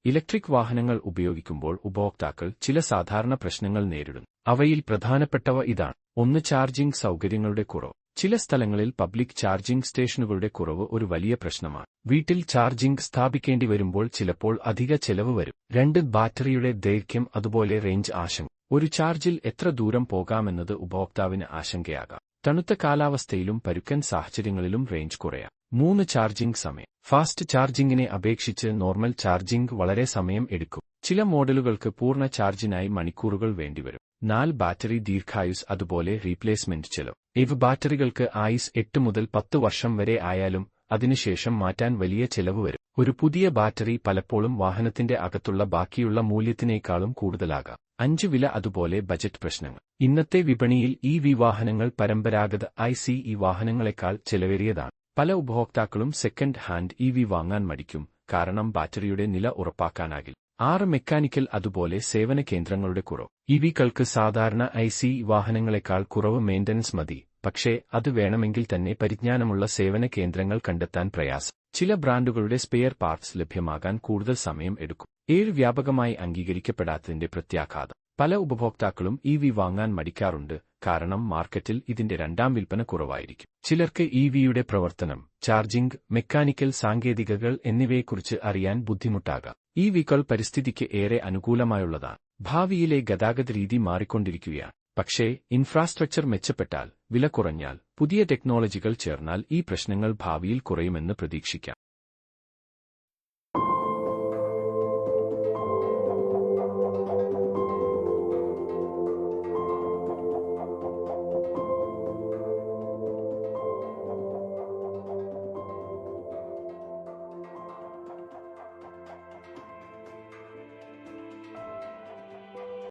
Electric വാഹനങ്ങൾ ഉപയോഗിക്കുമ്പോൾ ഉപഭോക്താക്കൾ ചില സാധാരണ പ്രശ്നങ്ങൾ നേരിടുന്നു. അവയിൽ പ്രധാനപ്പെട്ടവ ഇതാണ്. 1. ചാർജിംഗ് സൗകര്യങ്ങളുടെ കുറവ്. ചില സ്ഥലങ്ങളിൽ പബ്ലിക് ചാർജിംഗ് സ്റ്റേഷനുകളുടെ കുറവ് ഒരു വലിയ പ്രശ്നമാണ്. വീട്ടിൽ ചാർജിംഗ് സ്ഥാപിക്കേണ്ടി വരുമ്പോൾ ചിലപ്പോൾ അധിക ചെലവ് വരും. 2. ബാറ്ററിയുടെ ദൈർഘ്യം അതുപോലെ റേഞ്ച് ആശങ്ക. ഒരു ചാർജിൽ എത്ര ദൂരം പോകാമെന്നത് ഉപഭോക്താവിന് ആശങ്കയാകാം. തണുത്ത കാലാവസ്ഥയിലും പരുക്കൻ സാഹചര്യങ്ങളിലും റേഞ്ച് കുറയാം. 3. ചാർജിംഗ് സമയം. ഫാസ്റ്റ് ചാർജിംഗിനെ അപേക്ഷിച്ച് നോർമൽ ചാർജിംഗ് വളരെ സമയം എടുക്കും. ചില മോഡലുകൾക്ക് പൂർണ്ണ ചാർജിനായി മണിക്കൂറുകൾ വേണ്ടിവരും. 4. ബാറ്ററി ദീർഘായുസ് അതുപോലെ റീപ്ലേസ്മെന്റ് ചെലവ്. ബാറ്ററികൾക്ക് ആയുസ് 8 മുതൽ 10 വർഷം വരെ ആയാലും അതിനുശേഷം മാറ്റാൻ വലിയ ചെലവ് വരും. ഒരു പുതിയ ബാറ്ററി പലപ്പോഴും വാഹനത്തിന്റെ അകത്തുള്ള ബാക്കിയുള്ള മൂല്യത്തിനേക്കാളും കൂടുതലാകാം. 5. വില അതുപോലെ ബജറ്റ് പ്രശ്നങ്ങൾ. ഇന്നത്തെ വിപണിയിൽ വാഹനങ്ങൾ പരമ്പരാഗത വാഹനങ്ങളെക്കാൾ ചെലവേറിയതാണ്. പല ഉപഭോക്താക്കളും സെക്കൻഡ് ഹാൻഡ് വാങ്ങാൻ മടിക്കും, കാരണം ബാറ്ററിയുടെ നില ഉറപ്പാക്കാനാകില്ല. 6. മെക്കാനിക്കൽ അതുപോലെ സേവന കേന്ദ്രങ്ങളുടെ കുറവ്. ഇവികൾക്ക് സാധാരണ വാഹനങ്ങളെക്കാൾ കുറവ് മെയിന്റനൻസ് മതി, പക്ഷേ അത് വേണമെങ്കിൽ തന്നെ പരിജ്ഞാനമുള്ള സേവന കേന്ദ്രങ്ങൾ കണ്ടെത്താൻ പ്രയാസം. ചില ബ്രാൻഡുകളുടെ സ്പെയർ പാർട്സ് ലഭ്യമാകാൻ കൂടുതൽ സമയം എടുക്കും. 7. വ്യാപകമായി അംഗീകരിക്കപ്പെടാത്തതിന്റെ പ്രത്യാഘാതം. പല ഉപഭോക്താക്കളും വാങ്ങാൻ മടിക്കാറുണ്ട്, കാരണം മാർക്കറ്റിൽ ഇതിന്റെ രണ്ടാം വിൽപ്പന കുറവായിരിക്കും. ചിലർക്ക് യുടെ പ്രവർത്തനം, ചാർജിംഗ്, മെക്കാനിക്കൽ സാങ്കേതികതകൾ എന്നിവയെക്കുറിച്ച് അറിയാൻ ബുദ്ധിമുട്ടാകാം. കൾ പരിസ്ഥിതിക്ക് ഏറെ അനുകൂലമായുള്ളതാണ്. ഭാവിയിലെ ഗതാഗത രീതി മാറിക്കൊണ്ടിരിക്കുകയാണ്. പക്ഷേ ഇൻഫ്രാസ്ട്രക്ചർ മെച്ചപ്പെട്ടാൽ, വില കുറഞ്ഞാൽ, പുതിയ ടെക്നോളജികൾ ചേർന്നാൽ ഈ പ്രശ്നങ്ങൾ ഭാവിയിൽ കുറയുമെന്ന് പ്രതീക്ഷിക്കാം.